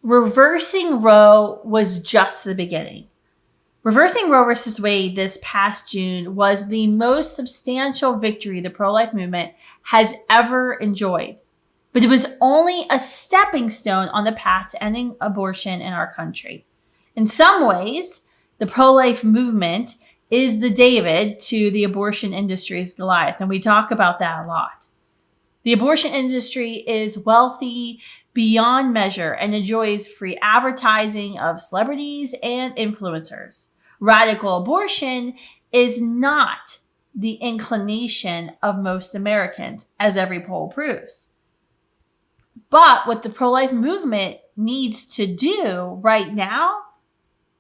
Reversing Roe was just the beginning. Reversing Roe versus Wade this past June was the most substantial victory the pro-life movement has ever enjoyed. But it was only a stepping stone on the path to ending abortion in our country. In some ways, the pro-life movement is the David to the abortion industry's Goliath, and we talk about that a lot. The abortion industry is wealthy beyond measure and enjoys free advertising of celebrities and influencers. Radical abortion is not the inclination of most Americans, as every poll proves. But what the pro-life movement needs to do right now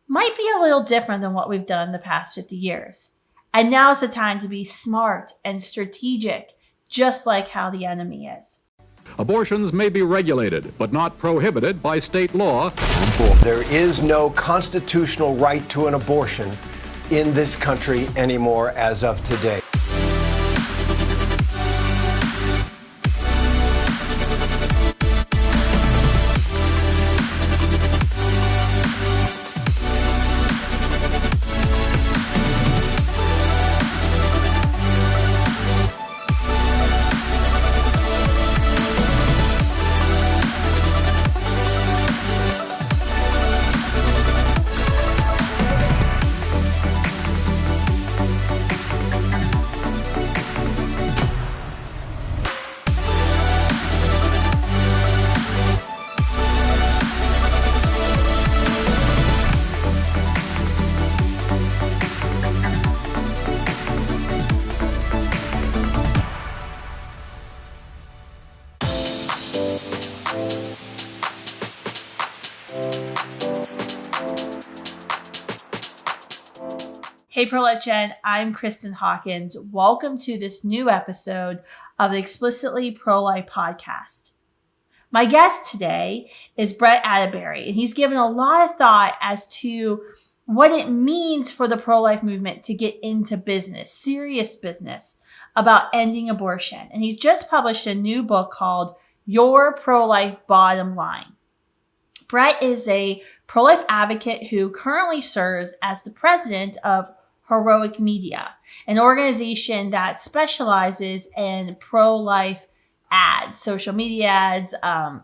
might be a little different than what we've done the past 50 years. And now's the time to be smart and strategic, just like how the enemy is. Abortions may be regulated, but not prohibited by state law. There is no constitutional right to an abortion in this country anymore as of today. Hey Pro-Life Gen, I'm Kristan Hawkins. Welcome to this new episode of the Explicitly Pro-Life podcast. My guest today is Brett Attebery, and he's given a lot of thought as to what it means for the pro-life movement to get into business, serious business, about ending abortion. And he's just published a new book called Your Pro-Life Bottom Line. Brett is a pro-life advocate who currently serves as the president of Heroic Media, an organization that specializes in pro-life ads, social media ads,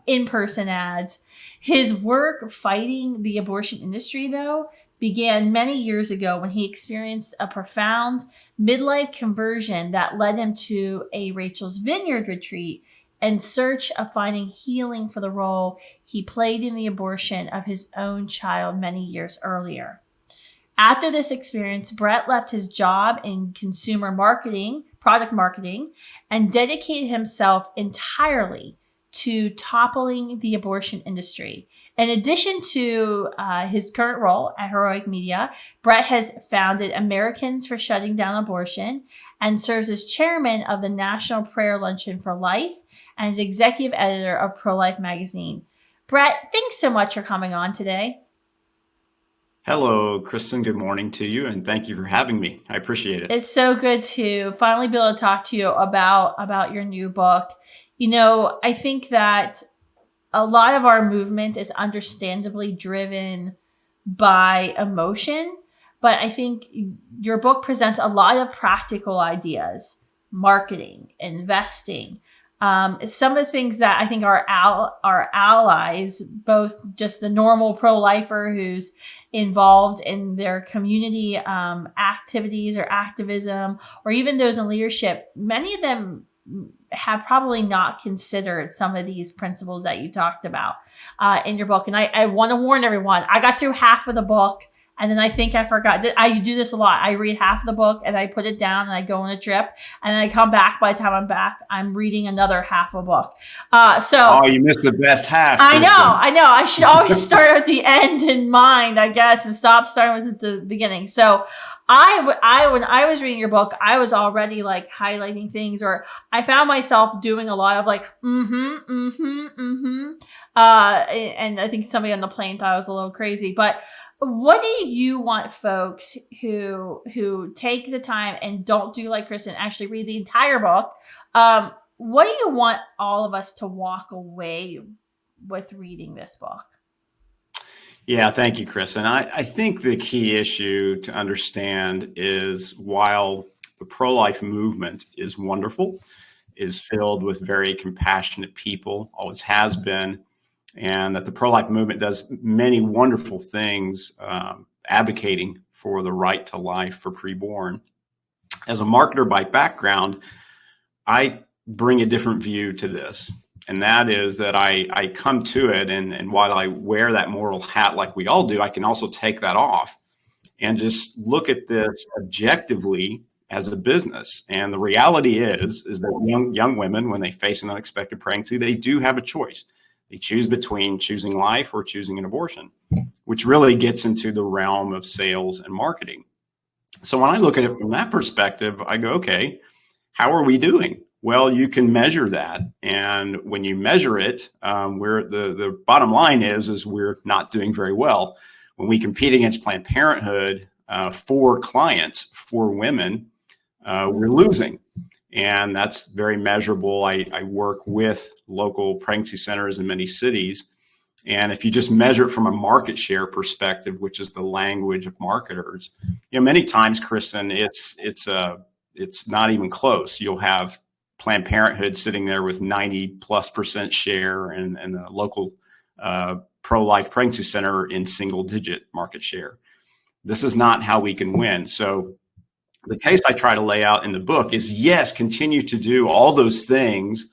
in-person ads. His work fighting the abortion industry, though, began many years ago when he experienced a profound MidLife Conversion that led him to a Rachel's Vineyard retreat in search of finding healing for the role he played in the abortion of his own child many years earlier. After this experience, Brett left his job in consumer marketing, product marketing, and dedicated himself entirely to toppling the abortion industry. In addition to his current role at Heroic Media, Brett has founded Americans for Shutting Down Abortion and serves as chairman of the National Prayer Luncheon for Life and is executive editor of ProLife magazine. Brett, thanks so much for coming on today. Hello, Kristan. Good morning to you, and thank you for having me. I appreciate it. It's so good to finally be able to talk to you about your new book. You know, I think that a lot of our movement is understandably driven by emotion, but I think your book presents a lot of practical ideas, marketing, investing, some of the things that I think our allies, both just the normal pro-lifer who's involved in their community activities or activism, or even those in leadership, many of them have probably not considered some of these principles that you talked about in your book. And I want to warn everyone, I got through half of the book, and then I think I forgot. I do this a lot. I read half of the book and I put it down and I go on a trip, and then I come back. By the time I'm back, I'm reading another half of a book. Oh, you missed the best half. I know. I should always start at the end in mind, I guess, and stop starting with the beginning. So when I was reading your book, I was already like highlighting things, or I found myself doing a lot of like, and I think somebody on the plane thought I was a little crazy, but what do you want folks who take the time and don't do like Kristan, actually read the entire book? What do you want all of us to walk away with reading this book? Yeah, thank you, Chris. And I think the key issue to understand is while the pro-life movement is wonderful, is filled with very compassionate people, always has been, and that the pro-life movement does many wonderful things, advocating for the right to life for preborn. As a marketer by background, I bring a different view to this. And that is that I come to it, and while I wear that moral hat like we all do, I can also take that off and just look at this objectively as a business. And the reality is that young women, when they face an unexpected pregnancy, they do have a choice. They choose between choosing life or choosing an abortion, which really gets into the realm of sales and marketing. So when I look at it from that perspective, I go, okay, how are we doing? Well, you can measure that, and when you measure it, the bottom line is we're not doing very well. When we compete against Planned Parenthood for clients, for women, we're losing, and that's very measurable. I work with local pregnancy centers in many cities, and if you just measure it from a market share perspective, which is the language of marketers, many times, Kristan, it's not even close. You'll have Planned Parenthood sitting there with 90+% share, and a local pro-life pregnancy center in single-digit market share. This is not how we can win. So the case I try to lay out in the book is, yes, continue to do all those things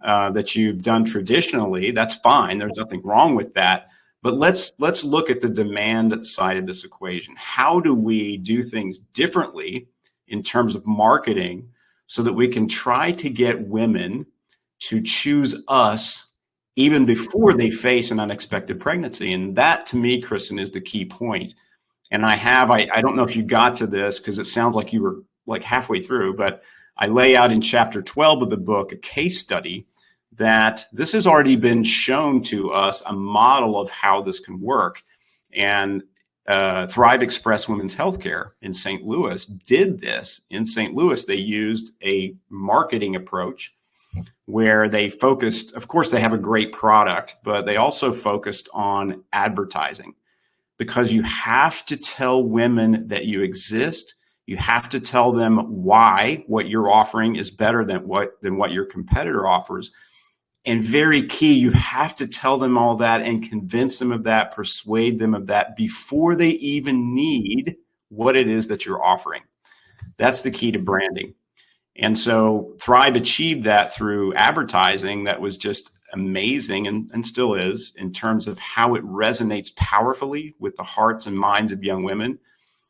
that you've done traditionally. That's fine. There's nothing wrong with that. But let's look at the demand side of this equation. How do we do things differently in terms of marketing so that we can try to get women to choose us even before they face an unexpected pregnancy? And that, to me, Kristan, is the key point. And I don't know if you got to this because it sounds like you were like halfway through, but I lay out in chapter 12 of the book a case study that this has already been shown to us, a model of how this can work. And Thrive Express Women's Healthcare in St. Louis did this. In St. Louis, they used a marketing approach where they focused, of course, they have a great product, but they also focused on advertising, because you have to tell women that you exist. You have to tell them why what you're offering is better than what your competitor offers. And very key, you have to tell them all that and convince them of that, persuade them of that before they even need what it is that you're offering. That's the key to branding. And so Thrive achieved that through advertising that was just amazing, and still is, in terms of how it resonates powerfully with the hearts and minds of young women.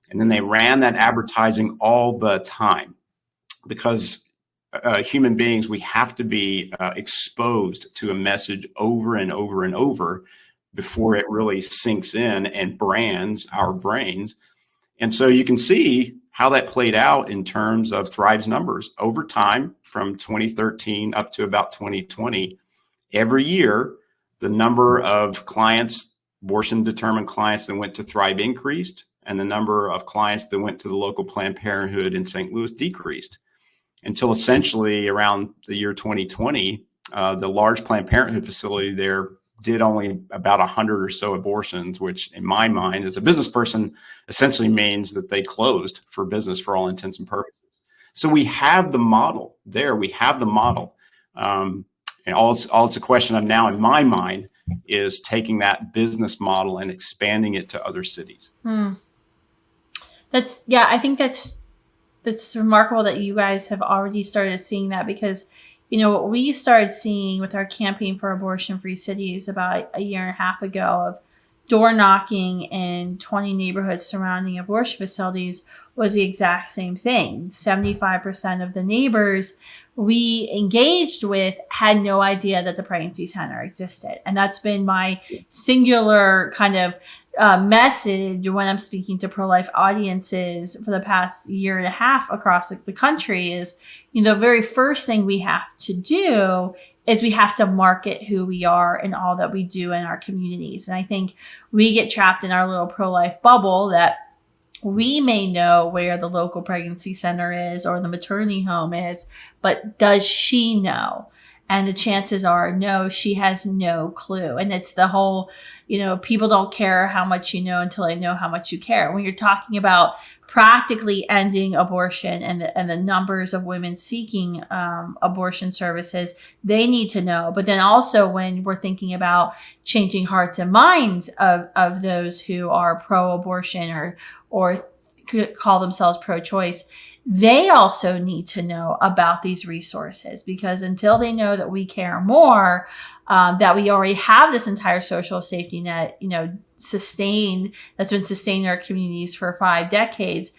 And then they ran that advertising all the time, because human beings, we have to be exposed to a message over and over and over before it really sinks in and brands our brains. And so you can see how that played out in terms of Thrive's numbers over time from 2013 up to about 2020. Every year, the number of clients, abortion-determined clients that went to Thrive increased, and the number of clients that went to the local Planned Parenthood in St. Louis decreased, until essentially around the year 2020, the large Planned Parenthood facility there did only about 100 or so abortions, which in my mind, as a business person, essentially means that they closed for business for all intents and purposes. So we have the model there. We have the model. And all it's a question of now in my mind is taking that business model and expanding it to other cities. I think that's remarkable that you guys have already started seeing that, because, what we started seeing with our campaign for abortion-free cities about a year and a half ago of door knocking in 20 neighborhoods surrounding abortion facilities was the exact same thing. 75% of the neighbors we engaged with had no idea that the pregnancy center existed. And that's been my singular kind of message when I'm speaking to pro-life audiences for the past year and a half across the country is, the very first thing we have to do is we have to market who we are and all that we do in our communities. And I think we get trapped in our little pro-life bubble that we may know where the local pregnancy center is or the maternity home is, but does she know? And the chances are, no, she has no clue. And it's the whole, people don't care how much you know until they know how much you care. When you're talking about practically ending abortion and the numbers of women seeking abortion services, they need to know. But then also when we're thinking about changing hearts and minds of those who are pro-abortion or call themselves pro-choice, they also need to know about these resources, because until they know that we care more, that we already have this entire social safety net, that's been sustaining our communities for 5 decades,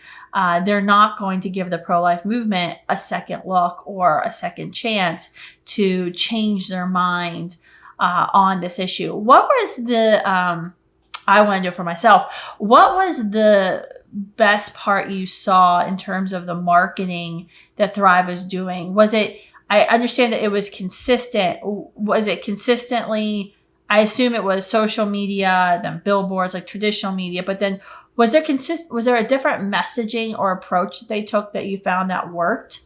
they're not going to give the pro-life movement a second look or a second chance to change their mind on this issue. What was I want to do it for myself. What was the best part you saw in terms of the marketing that Thrive is doing? I understand that it was consistent. Was it consistently, I assume it was social media, then billboards, like traditional media, but then was there a different messaging or approach that they took that you found that worked?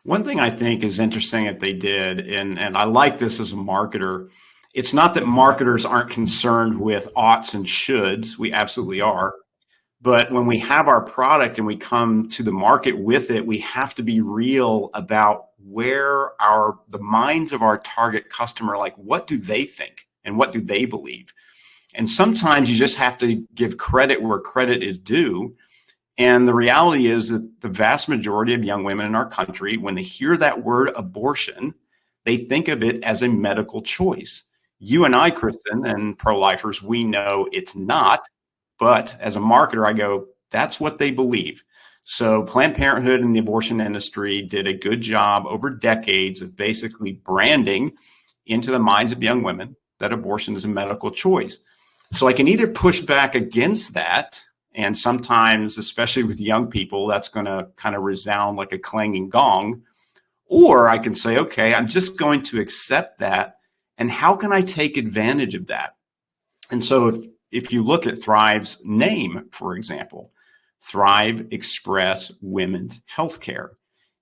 One thing I think is interesting that they did, and I like this as a marketer, it's not that marketers aren't concerned with oughts and shoulds. We absolutely are. But when we have our product and we come to the market with it, we have to be real about where the minds of our target customer, like what do they think and what do they believe? And sometimes you just have to give credit where credit is due. And the reality is that the vast majority of young women in our country, when they hear that word abortion, they think of it as a medical choice. You and I, Kristan, and pro-lifers, we know it's not. But as a marketer, I go, that's what they believe. So Planned Parenthood and the abortion industry did a good job over decades of basically branding into the minds of young women that abortion is a medical choice. So I can either push back against that, and sometimes, especially with young people, that's going to kind of resound like a clanging gong, or I can say, okay, I'm just going to accept that, and how can I take advantage of that? And so if you look at Thrive's name, for example, Thrive Express Women's Healthcare,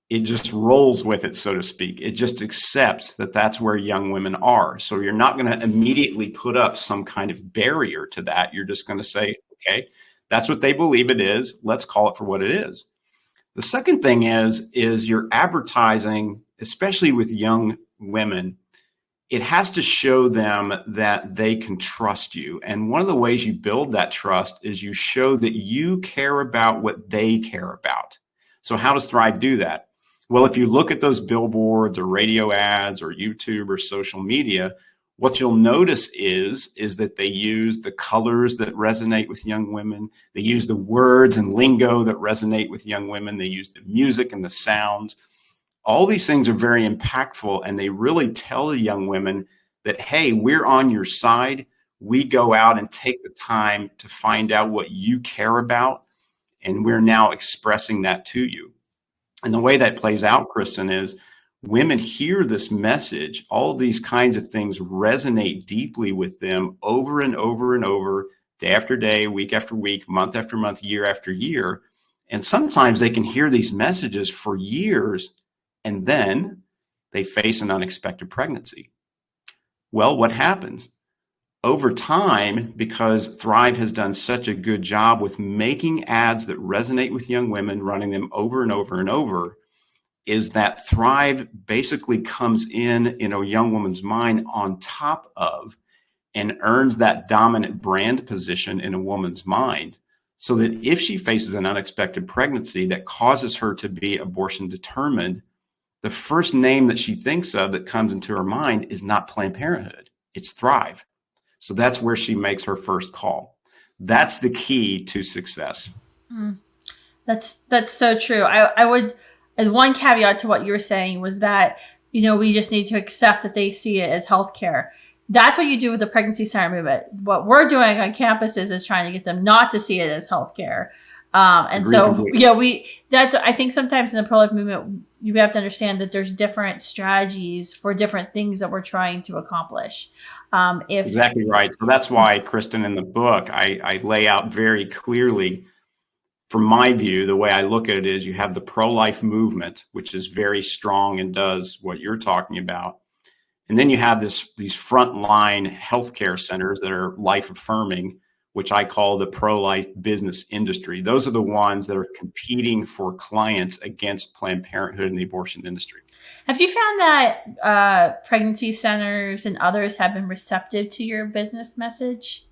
it just rolls with it, so to speak. It just accepts that that's where young women are. So you're not going to immediately put up some kind of barrier to that. You're just going to say, okay, that's what they believe it is. Let's call it for what it is. The second thing is your advertising, especially with young women, it has to show them that they can trust you. And one of the ways you build that trust is you show that you care about what they care about. So how does Thrive do that? Well, if you look at those billboards or radio ads or YouTube or social media, what you'll notice is that they use the colors that resonate with young women. They use the words and lingo that resonate with young women. They use the music and the sounds. All these things are very impactful, and they really tell the young women that, hey, we're on your side. We go out and take the time to find out what you care about, and we're now expressing that to you. And the way that plays out, Kristan, is women hear this message. All these kinds of things resonate deeply with them over and over and over, day after day, week after week, month after month, year after year. And sometimes they can hear these messages for years, and then they face an unexpected pregnancy. Well, what happens? Over time, because Thrive has done such a good job with making ads that resonate with young women, running them over and over and over, is that Thrive basically comes in a young woman's mind on top of and earns that dominant brand position in a woman's mind, so that if she faces an unexpected pregnancy that causes her to be abortion determined, the first name that she thinks of that comes into her mind is not Planned Parenthood, it's Thrive. So that's where she makes her first call. That's the key to success. That's so true. I would, and one caveat to what you were saying was that, we just need to accept that they see it as healthcare. That's what you do with the pregnancy center movement. What we're doing on campuses is trying to get them not to see it as healthcare. And so, I think sometimes in the pro-life movement, you have to understand that there's different strategies for different things that we're trying to accomplish. Exactly right. So that's why, Kristan, in the book, I lay out very clearly from my view, the way I look at it is you have the pro-life movement, which is very strong and does what you're talking about. And then you have these frontline healthcare centers that are life affirming, which I call the pro-life business industry. Those are the ones that are competing for clients against Planned Parenthood and the abortion industry. Have you found that pregnancy centers and others have been receptive to your business message?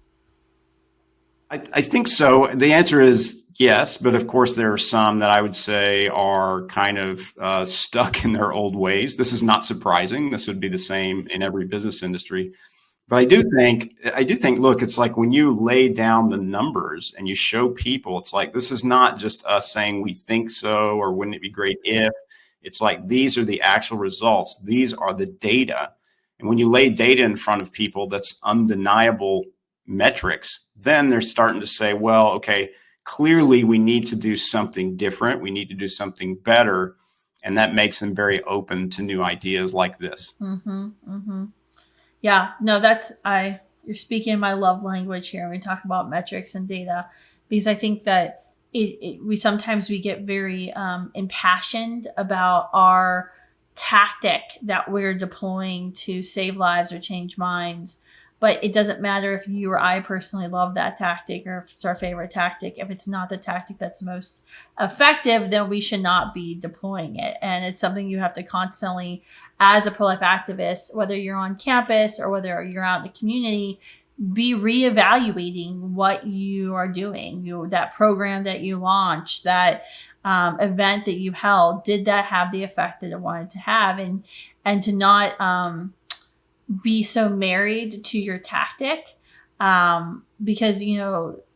I think so. The answer is yes, but of course there are some that I would say are kind of stuck in their old ways. This is not surprising. This would be the same in every business industry. But I do think, look, it's like when you lay down the numbers and you show people, it's like, this is not just us saying we think so, or wouldn't it be great if. It's like, these are the actual results. These are the data. And when you lay data in front of people, that's undeniable metrics, then they're starting to say, well, okay, clearly we need to do something different. We need to do something better. And that makes them very open to new ideas like this. Mm-hmm, mm-hmm. Yeah, no, you're speaking my love language here when we talk about metrics and data, because I think that we sometimes get very impassioned about our tactic that we're deploying to save lives or change minds. But it doesn't matter if you or I personally love that tactic or if it's our favorite tactic. If it's not the tactic that's most effective, then we should not be deploying it. And it's something you have to constantly, as a pro-life activist, whether you're on campus or whether you're out in the community, be reevaluating what you are doing. That program that you launched, that event that you held, did that have the effect that it wanted to have? And to not be so married to your tactic, because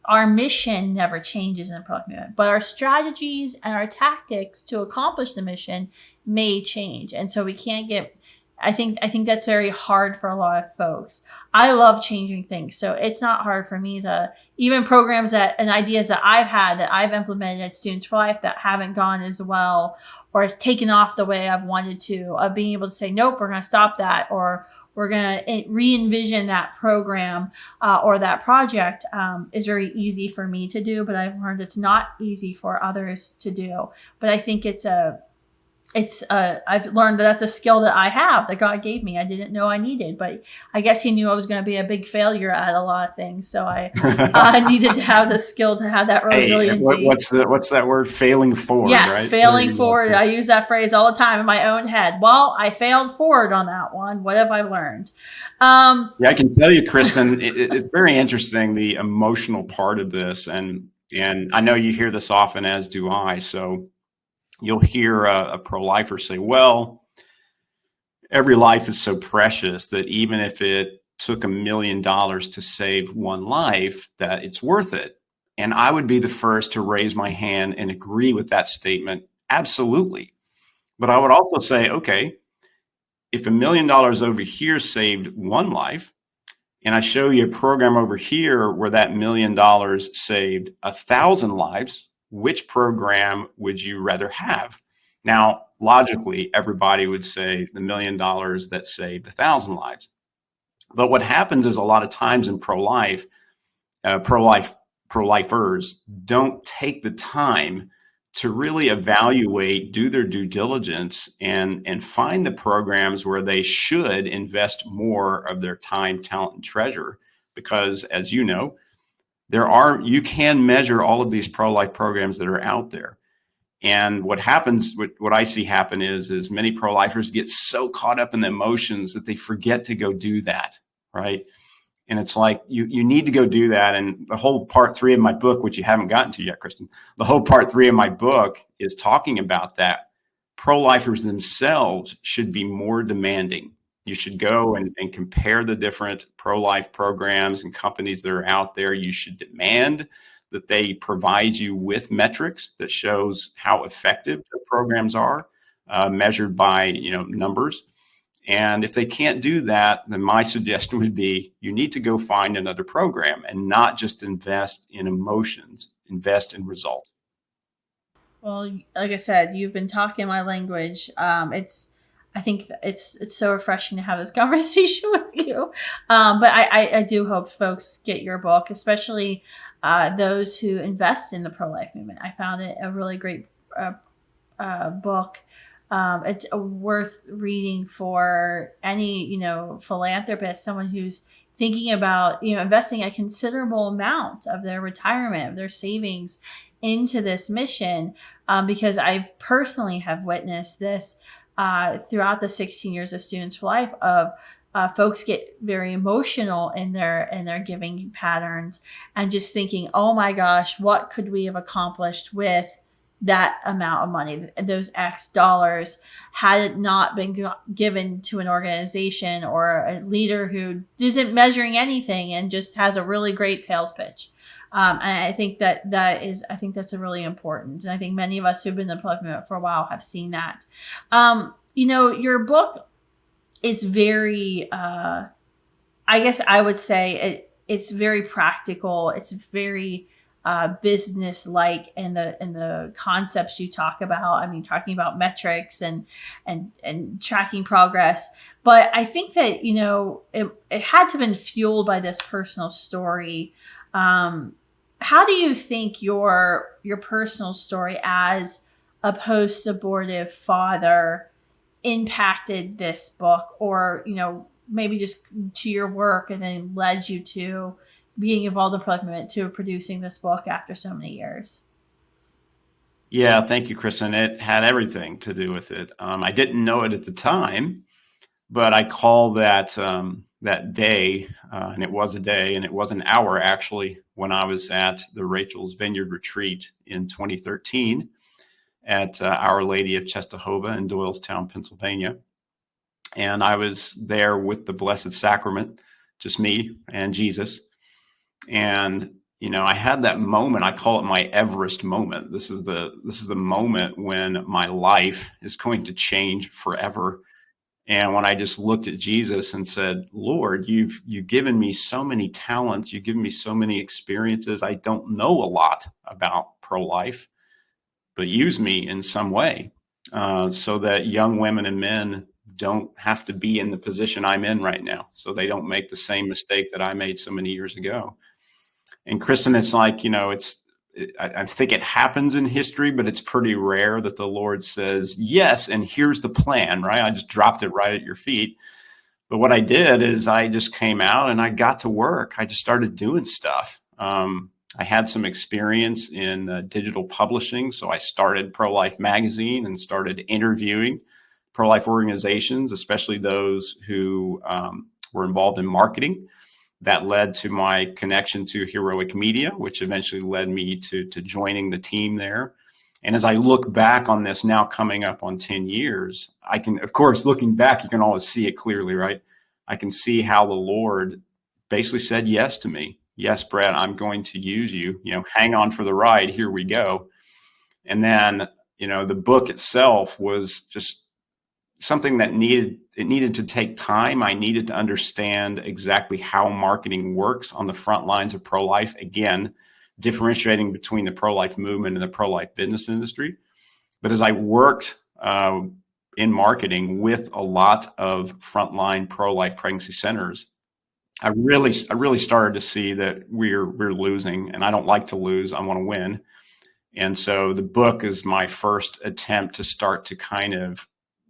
our mission never changes in the pro-life movement, but our strategies and our tactics to accomplish the mission may change. And so we can't get, I think that's very hard for a lot of folks. I love changing things. So it's not hard for me to, even programs and ideas that I've had that I've implemented at Students for Life that haven't gone as well, or has taken off the way I've wanted to, of being able to say, nope, we're going to stop that, or we're going to re-envision that program or that project, is very easy for me to do, but I've learned it's not easy for others to do. But I think I've learned that's a skill that I have, that God gave me. I didn't know I needed, but I guess he knew I was going to be a big failure at a lot of things. So I needed to have the skill to have that resiliency. Hey, what's that word? Failing forward, yes, right? Failing forward. I use that phrase all the time in my own head. Well, I failed forward on that one. What have I learned? Yeah, I can tell you, Kristan, it's very interesting, the emotional part of this. And I know you hear this often, as do I. So you'll hear a pro-lifer say, well, every life is so precious that even if it took $1 million to save one life, that it's worth it. And I would be the first to raise my hand and agree with that statement. Absolutely. But I would also say, okay, if $1 million over here saved one life, and I show you a program over here where that $1 million saved 1,000 lives, which program would you rather have? Now, logically, everybody would say the $1 million that saved 1,000 lives. But what happens is a lot of times in pro-lifers don't take the time to really evaluate, do their due diligence, and find the programs where they should invest more of their time, talent, and treasure. Because, as you know, you can measure all of these pro-life programs that are out there. And what happens, what I see happen is many pro-lifers get so caught up in the emotions that they forget to go do that, right? And it's like, you need to go do that. And the whole part 3 of my book, which you haven't gotten to yet, Kristan, the whole part 3 of my book is talking about that. Pro-lifers themselves should be more demanding. You should go and compare the different pro-life programs and companies that are out there. You should demand that they provide you with metrics that shows how effective the programs are, measured by numbers. And if they can't do that, then my suggestion would be you need to go find another program and not just invest in emotions, invest in results. Well, like I said, you've been talking my language. I think it's so refreshing to have this conversation with you. But I do hope folks get your book, especially those who invest in the pro-life movement. I found it a really great book. It's worth reading for any, philanthropist, someone who's thinking about, investing a considerable amount of their retirement, of their savings into this mission. Because I personally have witnessed this throughout the 16 years of Students for Life of folks get very emotional in their giving patterns and just thinking, oh my gosh, what could we have accomplished with that amount of money, those X dollars, had it not been given to an organization or a leader who isn't measuring anything and just has a really great sales pitch. And I think that's a really important. And I think many of us who've been in the pro-life movement for a while have seen that. Your book is very, I guess I would say it's very practical. It's very business like in the concepts you talk about. I mean, talking about metrics and tracking progress. But I think that, it had to have been fueled by this personal story. How do you think your personal story as a post-abortive father impacted this book, or, maybe just to your work and then led you to being involved in pro-life movement, to producing this book after so many years? Yeah, thank you, Kristan. It had everything to do with it. I didn't know it at the time, but I call that day, and it was a day, and it was an hour actually, when I was at the Rachel's Vineyard Retreat in 2013 at Our Lady of Czestochowa in Doylestown, Pennsylvania. And I was there with the Blessed Sacrament, just me and Jesus. And, I had that moment. I call it my Everest moment. This is the moment when my life is going to change forever. And when I just looked at Jesus and said, Lord, you've given me so many talents. You've given me so many experiences. I don't know a lot about pro-life, but use me in some way so that young women and men don't have to be in the position I'm in right now, so they don't make the same mistake that I made so many years ago. And Kristan, it's like, I think it happens in history, but it's pretty rare that the Lord says, yes, and here's the plan, right? I just dropped it right at your feet. But what I did is I just came out and I got to work. I just started doing stuff. I had some experience in digital publishing, so I started ProLife Magazine and started interviewing pro-life organizations, especially those who were involved in marketing. That led to my connection to Heroic Media, which eventually led me to joining the team there. And as I look back on this now coming up on 10 years, I can, of course, looking back, you can always see it clearly, right? I can see how the Lord basically said yes to me. Yes, Brad, I'm going to use you, hang on for the ride. Here we go. And then, the book itself was just something that needed to take time. I needed to understand exactly how marketing works on the front lines of pro-life. Again, differentiating between the pro-life movement and the pro-life business industry. But as I worked in marketing with a lot of frontline pro-life pregnancy centers, I really started to see that we're losing, and I don't like to lose. I want to win. And so the book is my first attempt to start to kind of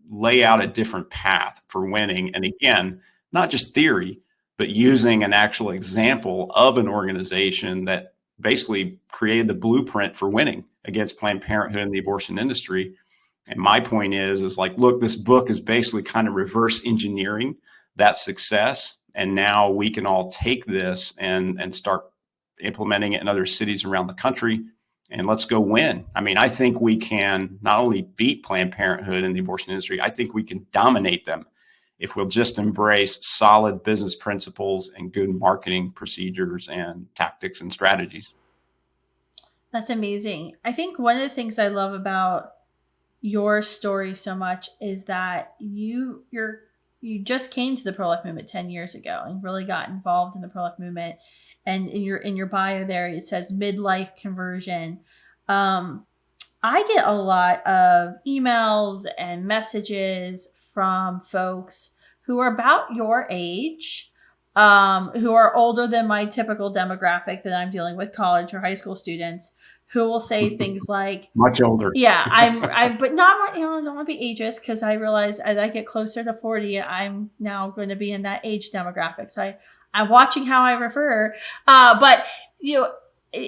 lay out a different path for winning. And again, not just theory, but using an actual example of an organization that basically created the blueprint for winning against Planned Parenthood and the abortion industry. And my point is like, look, this book is basically kind of reverse engineering that success. And now we can all take this and start implementing it in other cities around the country. And let's go win. I mean, I think we can not only beat Planned Parenthood and the abortion industry, I think we can dominate them if we'll just embrace solid business principles and good marketing procedures and tactics and strategies. That's amazing. I think one of the things I love about your story so much is that you just came to the pro-life movement 10 years ago and really got involved in the pro-life movement. And in your bio there, it says MidLife Conversion. I get a lot of emails and messages from folks who are about your age, who are older than my typical demographic that I'm dealing with, college or high school students, who will say things like, much older. yeah, but not, I don't want to be ageist, because I realize as I get closer to 40, I'm now going to be in that age demographic. So I'm watching how I refer. But,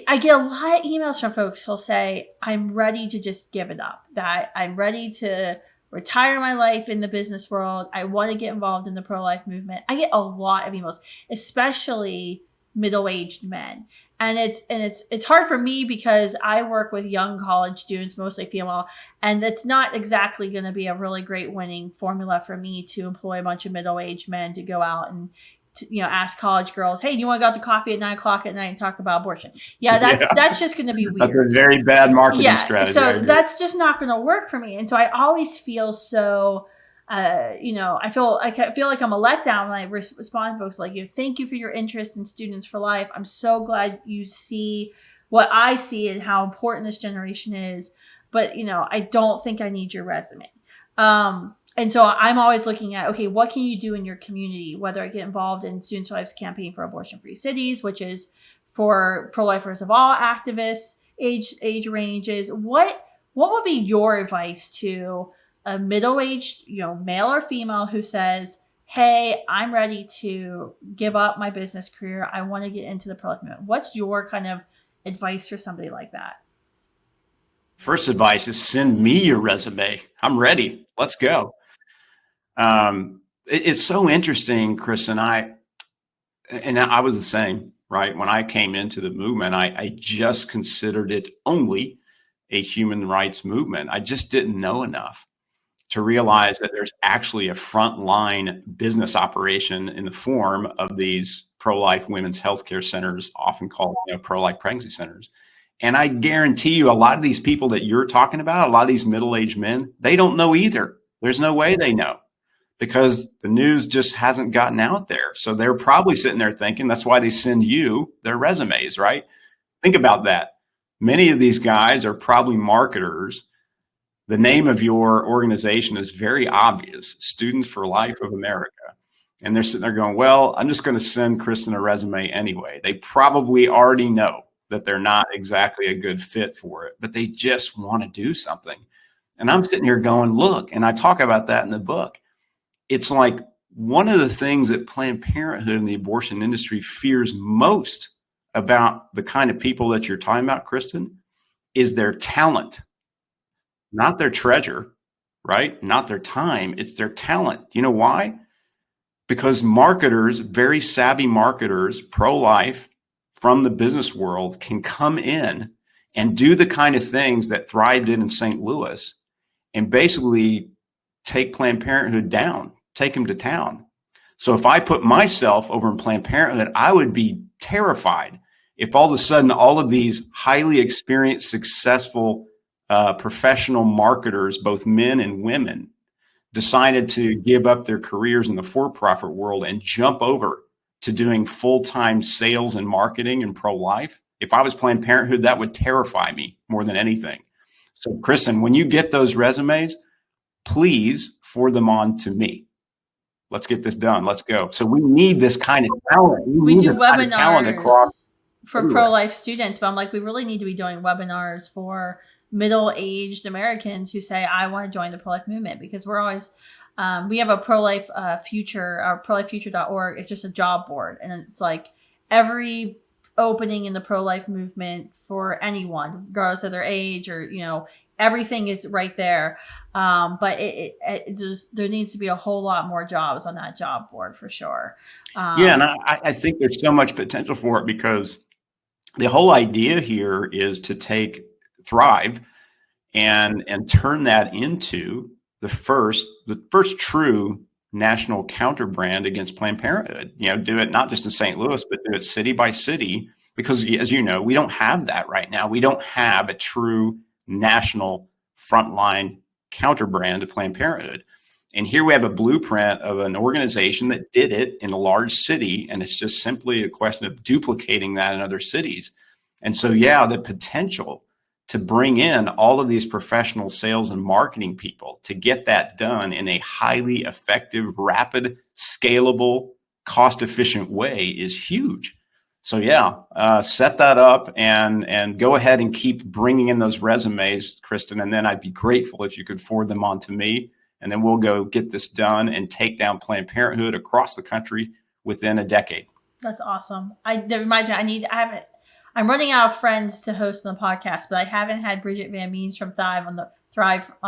I get a lot of emails from folks who'll say, I'm ready to just give it up, that I'm ready to retire my life in the business world. I want to get involved in the pro-life movement. I get a lot of emails, especially middle-aged men. And it's hard for me because I work with young college students, mostly female, and it's not exactly going to be a really great winning formula for me to employ a bunch of middle-aged men to go out and ask college girls, hey, do you want to go out to coffee at 9:00 at night and talk about abortion? That's just going to be weird. That's a very bad marketing strategy. So that's just not going to work for me. And so I always feel so, I feel like I'm a letdown when I respond to folks like, thank you for your interest in Students for Life. I'm so glad you see what I see and how important this generation is. But, I don't think I need your resume. And so I'm always looking at, okay, what can you do in your community? Whether I get involved in Students for Life's campaign for abortion-free cities, which is for pro-lifers of all activists, age ranges. What would be your advice to a middle-aged, male or female who says, hey, I'm ready to give up my business career. I want to get into the pro-life movement. What's your kind of advice for somebody like that? First advice is send me your resume. I'm ready. Let's go. It's so interesting, Kristan. I was the same, right? When I came into the movement, I just considered it only a human rights movement. I just didn't know enough to realize that there's actually a frontline business operation in the form of these pro-life women's healthcare centers, often called pro-life pregnancy centers. And I guarantee you, a lot of these people that you're talking about, a lot of these middle-aged men, they don't know either. There's no way they know, because the news just hasn't gotten out there. So they're probably sitting there thinking that's why they send you their resumes, right? Think about that. Many of these guys are probably marketers. The name of your organization is very obvious, Students for Life of America. And they're sitting there going, well, I'm just going to send Kristan a resume anyway. They probably already know that they're not exactly a good fit for it, but they just want to do something. And I'm sitting here going, look, and I talk about that in the book. It's like one of the things that Planned Parenthood and the abortion industry fears most about the kind of people that you're talking about, Kristan, is their talent, not their treasure, right? Not their time. It's their talent. You know why? Because marketers, very savvy marketers, pro-life from the business world, can come in and do the kind of things that Thrive did in St. Louis and basically take Planned Parenthood down, take them to town. So if I put myself over in Planned Parenthood, I would be terrified if all of a sudden all of these highly experienced, successful, professional marketers, both men and women, decided to give up their careers in the for-profit world and jump over to doing full-time sales and marketing and pro-life. If I was Planned Parenthood, that would terrify me more than anything. So, Kristan, when you get those resumes, please forward them on to me. Let's get this done. Let's go. So we need this kind of talent. We do webinars kind of for pro-life students, but I'm like, we really need to be doing webinars for middle-aged Americans who say, I want to join the pro-life movement, because we're always, we have a pro-life future, our prolifefuture.org. It's just a job board. And it's like every opening in the pro-life movement for anyone, regardless of their age or, everything is right there. But there needs to be a whole lot more jobs on that job board for sure. And I think there's so much potential for it, because the whole idea here is to take Thrive and turn that into the first true national counter brand against Planned Parenthood. Do it not just in St. Louis, but do it city by city, because as you know, we don't have that right now. We don't have a true national frontline counter brand to Planned Parenthood. And here we have a blueprint of an organization that did it in a large city, and it's just simply a question of duplicating that in other cities. And so, the potential to bring in all of these professional sales and marketing people to get that done in a highly effective, rapid, scalable, cost-efficient way is huge. So yeah, set that up and go ahead and keep bringing in those resumes, Kristan, and then I'd be grateful if you could forward them on to me, and then we'll go get this done and take down Planned Parenthood across the country within a decade. That's awesome. That reminds me, I'm running out of friends to host on the podcast, but I haven't had Bridget Van Means from Thrive on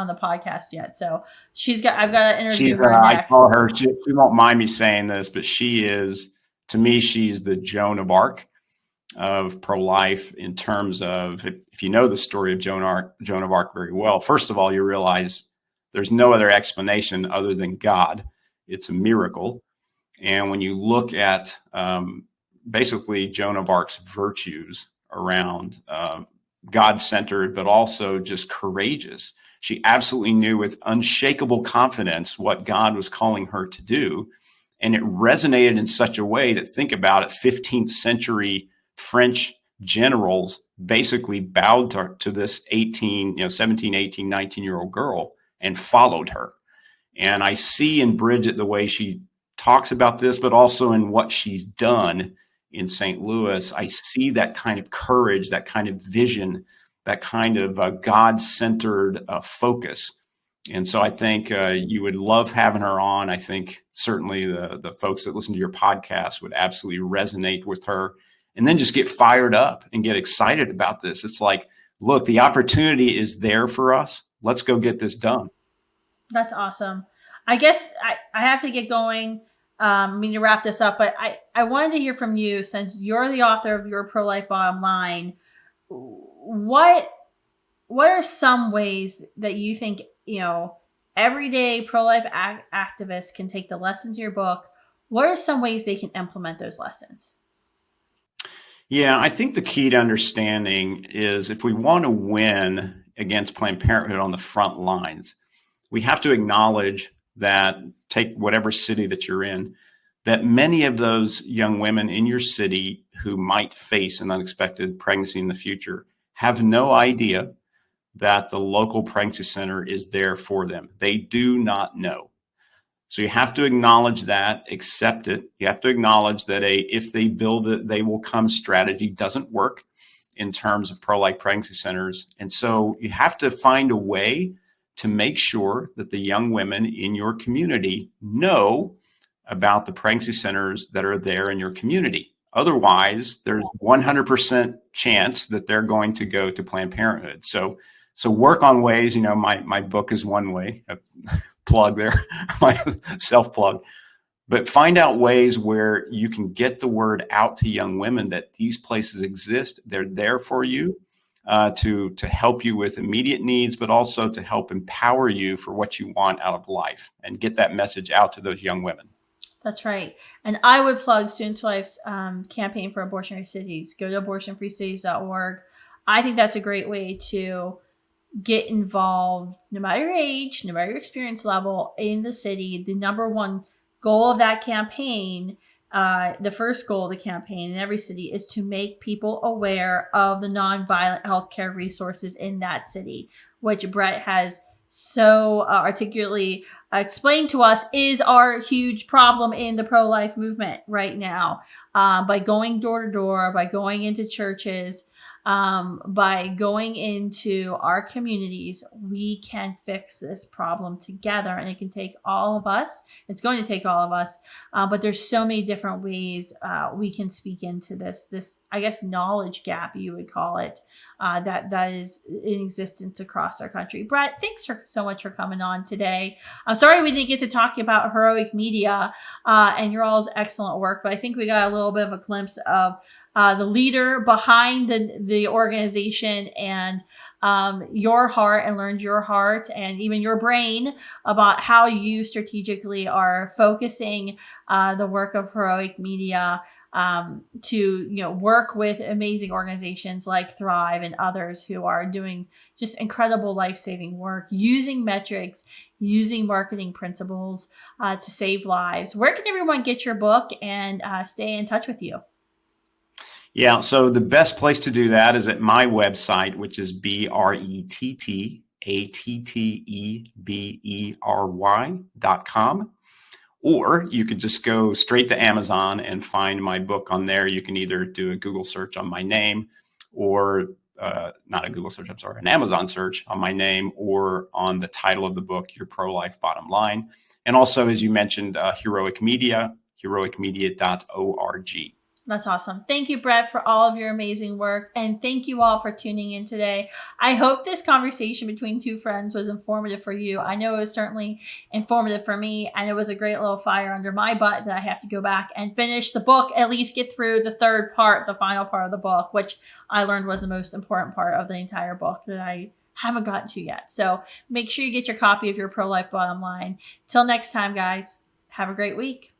the podcast yet. So I've got to interview her next. I call her, she won't mind me saying this, but to me, she's the Joan of Arc of ProLife in terms of, if you know the story of Joan of Arc very well, first of all, you realize there's no other explanation other than God. It's a miracle. And when you look at basically Joan of Arc's virtues around God-centered, but also just courageous, she absolutely knew with unshakable confidence what God was calling her to do. And it resonated in such a way that, think about it, 15th century French generals basically bowed to this 17, 18, 19-year-old girl and followed her. And I see in Bridget the way she talks about this, but also in what she's done in St. Louis, I see that kind of courage, that kind of vision, that kind of God-centered focus. And so I think you would love having her on. I think certainly the folks that listen to your podcast would absolutely resonate with her, and then just get fired up and get excited about this. It's like, look, the opportunity is there for us. Let's go get this done. That's awesome. I guess I have to get going. To wrap this up, but I wanted to hear from you, since you're the author of your Pro-Life Bottom Line. What are some ways that you think, everyday pro-life activists can take the lessons in your book? What are some ways they can implement those lessons? Yeah, I think the key to understanding is, if we want to win against Planned Parenthood on the front lines, we have to acknowledge that, take whatever city that you're in, that many of those young women in your city who might face an unexpected pregnancy in the future have no idea that the local pregnancy center is there for them. They do not know. So you have to acknowledge that, accept it. You have to acknowledge that if they build it, they will come strategy doesn't work in terms of pro-life pregnancy centers. And so you have to find a way to make sure that the young women in your community know about the pregnancy centers that are there in your community. Otherwise, there's 100% chance that they're going to go to Planned Parenthood. So work on ways, my book is one way, a plug there, my self-plug, but find out ways where you can get the word out to young women that these places exist. They're there for you. To help you with immediate needs, but also to help empower you for what you want out of life, and get that message out to those young women. That's right. And I would plug Students for Life's campaign for abortion-free cities. Go to abortionfreecities.org. I think that's a great way to get involved, no matter your age, no matter your experience level in the city. The number one goal of that campaign, the first goal of the campaign in every city, is to make people aware of the nonviolent healthcare resources in that city, which Brett has so articulately explained to us is our huge problem in the pro-life movement right now. By going door to door, by going into churches, by going into our communities, we can fix this problem together, and it can take all of us. It's going to take all of us, but there's so many different ways we can speak into this, I guess, knowledge gap, you would call it, that is in existence across our country. Brett, thanks so much for coming on today. I'm sorry we didn't get to talk about heroic media and your all's excellent work, but I think we got a little bit of a glimpse of the leader behind the organization, and your heart, and learned your heart and even your brain about how you strategically are focusing the work of heroic media to work with amazing organizations like Thrive and others who are doing just incredible life-saving work, using metrics, using marketing principles to save lives. Where can everyone get your book and stay in touch with you? Yeah, so the best place to do that is at my website, which is BRETTATTEBERY.com. Or you could just go straight to Amazon and find my book on there. You can either do a Google search on my name or not a Google search, I'm sorry, an Amazon search on my name or on the title of the book, Your Pro-Life Bottom Line. And also, as you mentioned, Heroic Media, heroicmedia.org. That's awesome. Thank you, Brett, for all of your amazing work. And thank you all for tuning in today. I hope this conversation between two friends was informative for you. I know it was certainly informative for me. And it was a great little fire under my butt that I have to go back and finish the book, at least get through the third part, the final part of the book, which I learned was the most important part of the entire book that I haven't gotten to yet. So make sure you get your copy of Your Pro-Life Bottom Line. Till next time, guys, have a great week.